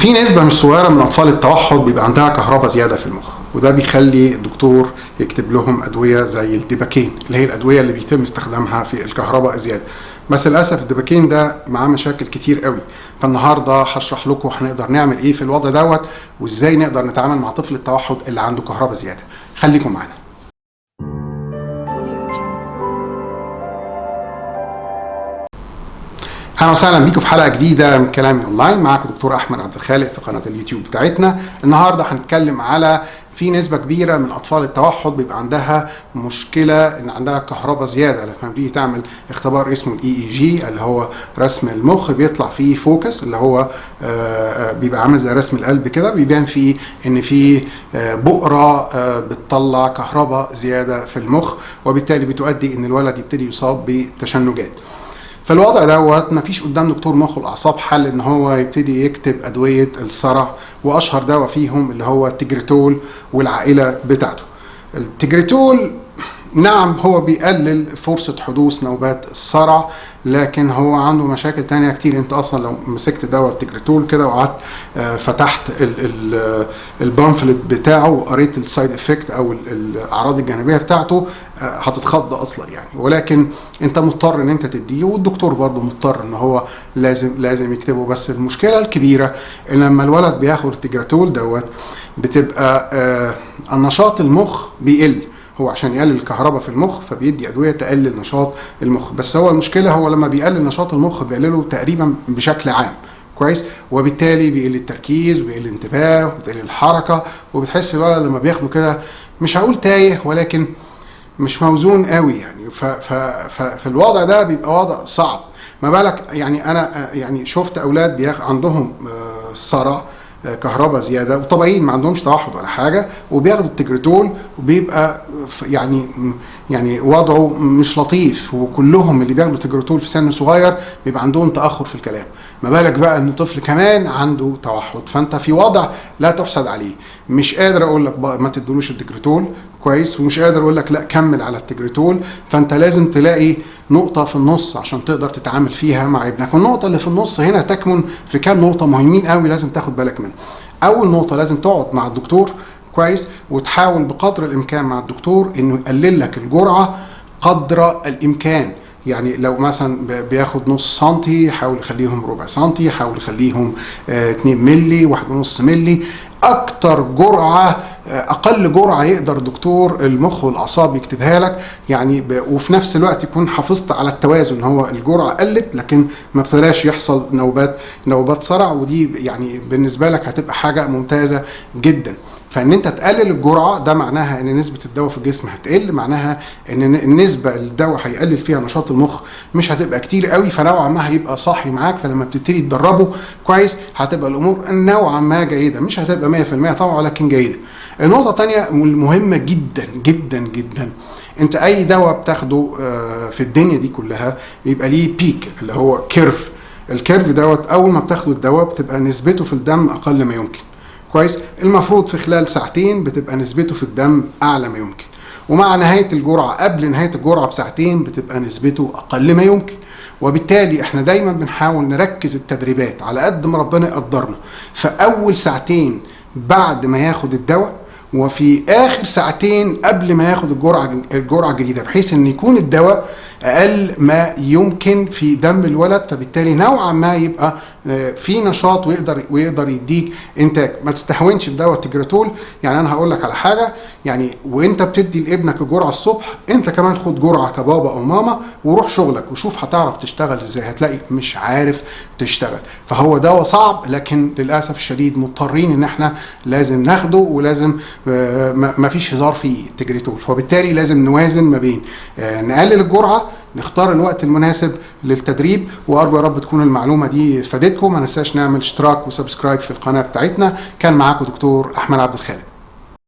في نسبة مش صغيرة من أطفال التوحد بيبقى عندها كهرباء زيادة في المخ، وده بيخلي الدكتور يكتب لهم أدوية زي الديباكين اللي هي الأدوية اللي بيتم استخدامها في الكهرباء الزيادة. بس للأسف الديباكين ده معاه مشاكل كتير قوي، فالنهاردة هشرح لكم هنقدر نعمل إيه في الوضع دوت، وإزاي نقدر نتعامل مع طفل التوحد اللي عنده كهرباء زيادة. خليكم معانا. اهلا وسهلا بيكم في حلقه جديده من كلامي اونلاين. معاكم دكتور احمد عبد الخالق في قناه اليوتيوب بتاعتنا. النهارده هنتكلم على في نسبه كبيره من اطفال التوحد بيبقى عندها مشكله ان عندها كهرباء زياده. لما بتيجي تعمل اختبار اسمه الاي اي جي اللي هو رسم المخ، بيطلع فيه فوكس اللي هو بيبقى عامل زي رسم القلب كده، بيبان فيه ان في بؤره بتطلع كهرباء زياده في المخ، وبالتالي بتؤدي ان الولد يبتدي يصاب بتشنجات. فالوضع دوت مفيش قدام دكتور مخ والاعصاب حل ان هو يبتدي يكتب ادويه الصرع، واشهر دواء فيهم اللي هو التجريتول والعائله بتاعته. التجريتول نعم هو بيقلل فرصة حدوث نوبات الصرع، لكن هو عنده مشاكل تانية كتير. انت اصلا لو مسكت دواء التجريتول كده وقعدت فتحت البامفلت بتاعه وقريت السايد افكت او الاعراض الجانبية بتاعته هتتخض اصلا يعني. ولكن انت مضطر ان انت تديه، والدكتور برضه مضطر ان هو لازم يكتبه. بس المشكلة الكبيرة ان لما الولد بياخد التجريتول دوت بتبقى النشاط المخ بيقل. هو عشان يقلل الكهرباء في المخ فبيدي ادويه تقلل نشاط المخ، بس هو المشكله هو لما بيقلل نشاط المخ بيقلله تقريبا بشكل عام كويس، وبالتالي بيقل التركيز وبيقل الانتباه وبتقل الحركه، وبتحس الولد لما بياخده كده مش هقول تايه ولكن مش موزون قوي يعني. فالوضع ده بيبقى وضع صعب. ما بالك يعني انا يعني شفت اولاد عندهم صرع كهرباء زياده وطبيعيين ما عندهمش توحد ولا حاجه، وبياخدوا التجريتول وبيبقى يعني وضعه مش لطيف، وكلهم اللي بياخدوا التجريتول في سن صغير بيبقى عندهم تاخر في الكلام. ما بالك بقى ان طفل كمان عنده توحد، فانت في وضع لا تحسد عليه. مش قادر اقول لك ما تدلوش التجريتول كويس، ومش قادر اقول لك لا كمل على التجريتول. فانت لازم تلاقي نقطه في النص عشان تقدر تتعامل فيها مع ابنك، والنقطه اللي في النص هنا تكمن في كام نقطه مهمين قوي لازم تاخد بالك منهم. اول نقطه لازم تقعد مع الدكتور كويس، وتحاول بقدر الامكان مع الدكتور انه يقلل لك الجرعه قدر الامكان. يعني لو مثلا بياخد نص سنتي حاول يخليهم ربع سنتي، حاول يخليهم 2 ملي 1.5 ملي. اكتر جرعه اقل جرعه يقدر دكتور المخ والاعصاب يكتبها لك يعني، وفي نفس الوقت يكون حافظت على التوازن. هو الجرعه قلت لكن ما ابتداش يحصل نوبات صرع، ودي يعني بالنسبه لك هتبقى حاجه ممتازه جدا. فان انت تقلل الجرعه ده معناها ان نسبه الدواء في الجسم هتقل، معناها ان النسبه اللي الدواء هيقلل فيها نشاط المخ مش هتبقى كتير قوي، فنوعا ما هيبقى صاحي معاك. فلما بتبتدي تدربه كويس هتبقى الامور نوعا ما جيده، مش هتبقى 100% طبعا ولكن جيده. النقطه الثانيه والمهمه جدا جدا جدا، انت اي دواء بتاخده في الدنيا دي كلها بيبقى ليه بيك اللي هو كيرف. الكيرف دوت اول ما بتاخده الدواء بتبقى نسبته في الدم اقل ما يمكن كويس. المفروض في خلال ساعتين بتبقى نسبته في الدم اعلى ما يمكن، ومع نهايه الجرعه قبل نهايه الجرعه بساعتين بتبقى نسبته اقل ما يمكن. وبالتالي احنا دايما بنحاول نركز التدريبات على قد ما ربنا يقدرنا في اول ساعتين بعد ما ياخد الدواء، وفي اخر ساعتين قبل ما ياخد الجرعه الجديده، بحيث ان يكون الدواء اقل ما يمكن في دم الولد، فبالتالي نوعا ما يبقى في نشاط ويقدر يديك انتاج. ما تستهونش بدواء التجريتول. يعني انا هقول لك على حاجه، يعني وانت بتدي لابنك الجرعه الصبح انت كمان خد جرعه كبابا او ماما وروح شغلك وشوف هتعرف تشتغل ازاي. هتلاقي مش عارف تشتغل. فهو دواء صعب، لكن للاسف الشديد مضطرين ان احنا لازم ناخده، ولازم ما فيش هزار فيه التجريتول. فبالتالي لازم نوازن ما بين نقلل الجرعه، نختار الوقت المناسب للتدريب. وارجو يا رب تكون المعلومه دي فادتكم. ما ننساش نعمل اشتراك وسبسكرايب في القناه بتاعتنا. كان معاكم دكتور احمد عبد الخالق.